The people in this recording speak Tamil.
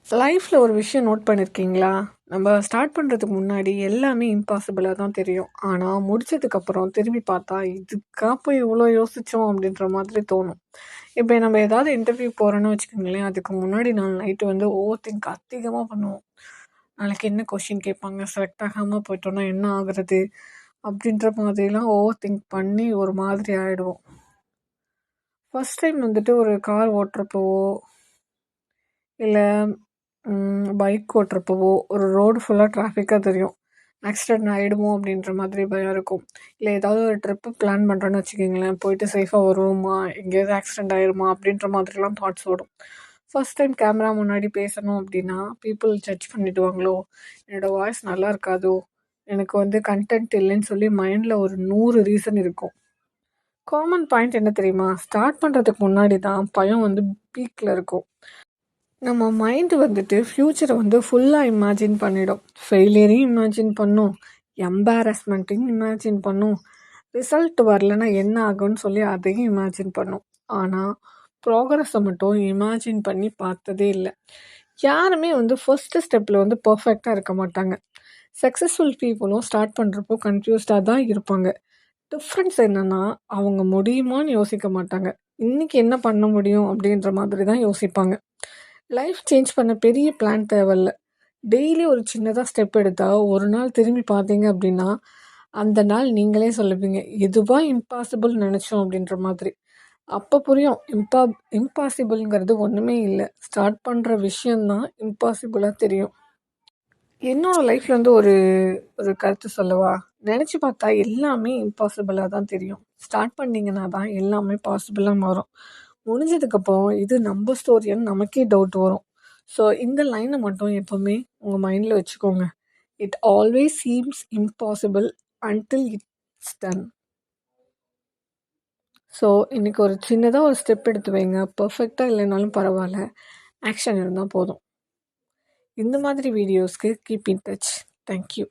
லைஃப்பில் ஒரு விஷயம் நோட் பண்ணியிருக்கீங்களா? நம்ம ஸ்டார்ட் பண்ணுறதுக்கு முன்னாடி எல்லாமே இம்பாசிபிளாக தான் தெரியும். ஆனால் முடிச்சதுக்கப்புறம் திரும்பி பார்த்தா, இதுக்கா போய் இவ்வளோ யோசித்தோம் அப்படின்ற மாதிரி தோணும். இப்போ நம்ம ஏதாவது இன்டர்வியூ போகிறோன்னு வச்சுக்கோங்களேன், அதுக்கு முன்னாடி நாள் நைட்டு வந்து ஓவர் திங்க் அதிகமாக பண்ணுவோம். நாளைக்கு என்ன கொஷின் கேட்பாங்க, செலக்ட் ஆகாமல் போயிட்டோன்னா என்ன ஆகுறது அப்படின்ற மாதிரிலாம் ஓவர் திங்க் பண்ணி ஒரு மாதிரி ஆகிடுவோம். ஃபஸ்ட் டைம் வந்துட்டு ஒரு கார் ஓட்டுறப்போவோ இல்லை பைக் ஓட்டுறப்போவோ ஒரு ரோடு ஃபுல்லாக டிராஃபிக்காக தெரியும். ஆக்சிடென்ட் ஆகிடுமோ அப்படின்ற மாதிரி பயம் இருக்கும். இல்லை ஏதாவது ஒரு ட்ரிப்பு பிளான் பண்ணுறோன்னு வச்சுக்கிங்களேன், போயிட்டு சேஃபாக வருவோமா, எங்கேயாவது ஆக்சிடென்ட் ஆகிடுமா அப்படின்ற மாதிரிலாம் தாட்ஸ் ஓடும். ஃபஸ்ட் டைம் கேமரா முன்னாடி பேசணும் அப்படின்னா பீப்புள் ஜட்ஜ் பண்ணிவிடுவாங்களோ, என்னோடய வாய்ஸ் நல்லா இருக்காதோ, எனக்கு வந்து கண்டென்ட் இல்லைன்னு சொல்லி மைண்டில் ஒரு 100 ரீசன் இருக்கும். காமன் பாயிண்ட் என்ன தெரியுமா? ஸ்டார்ட் பண்ணுறதுக்கு முன்னாடி தான் பயம் வந்து பீக்கில் இருக்கும். நம்ம மைண்டு வந்துட்டு ஃப்யூச்சரை வந்து ஃபுல்லாக இமேஜின் பண்ணிடும். ஃபெயிலியரையும் இமேஜின் பண்ணும், எம்பாரஸ்மெண்ட்டையும் இமேஜின் பண்ணும், ரிசல்ட் வரலன்னா என்ன ஆகும்னு சொல்லி அதையும் இமேஜின் பண்ணும். ஆனால் ப்ராக்ரஸை மட்டும் இமேஜின் பண்ணி பார்த்ததே இல்லை. யாருமே வந்து ஃபர்ஸ்ட் ஸ்டெப்பில் வந்து பர்ஃபெக்டாக இருக்க மாட்டாங்க. சக்ஸஸ்ஃபுல் பீப்புளும் ஸ்டார்ட் பண்ணுறப்போ கன்ஃபியூஸ்டாக தான் இருப்பாங்க. டிஃப்ரென்ஸ் என்னென்னா, அவங்க முடியுமான்னு யோசிக்க மாட்டாங்க, இன்றைக்கி என்ன பண்ண முடியும் அப்படின்ற மாதிரி தான் யோசிப்பாங்க. லைஃப் சேஞ்ச் பண்ண பெரிய பிளான் தேவையில்ல. டெய்லி ஒரு சின்னதாக ஸ்டெப் எடுத்தால் ஒரு நாள் திரும்பி பார்த்தீங்க அப்படின்னா, அந்த நாள் நீங்களே சொல்லுவீங்க, எதுவா இம்பாசிபிள் நினச்சோம் அப்படின்ற மாதிரி. அப்போ புரியும், இம்பாசிபிள்ங்கிறது ஒன்றுமே இல்லை, ஸ்டார்ட் பண்ணுற விஷயந்தான் இம்பாசிபிளாக தெரியும். என்னோடய லைஃப்பில் வந்து ஒரு ஒரு கருத்து சொல்லவா? நினச்சி பார்த்தா எல்லாமே இம்பாசிபிளாக தான் தெரியும். ஸ்டார்ட் பண்ணிங்கன்னா தான் எல்லாமே பாசிபிளாக மாறும். முடிஞ்சதுக்கப்புறம் இது நம்ம ஸ்டோரின்னு நமக்கே டவுட் வரும். ஸோ இந்த லைனை மட்டும் எப்போவுமே உங்கள் மைண்டில் வச்சுக்கோங்க. It always seems impossible until it's done. So இன்றைக்கி ஒரு சின்னதாக ஒரு ஸ்டெப் எடுத்து வைங்க. பர்ஃபெக்டாக இல்லைனாலும் பரவாயில்ல, ஆக்ஷன் இருந்தால் போதும். இந்த மாதிரி வீடியோஸ்க்கு கீப் இன் டச். தேங்க்யூ.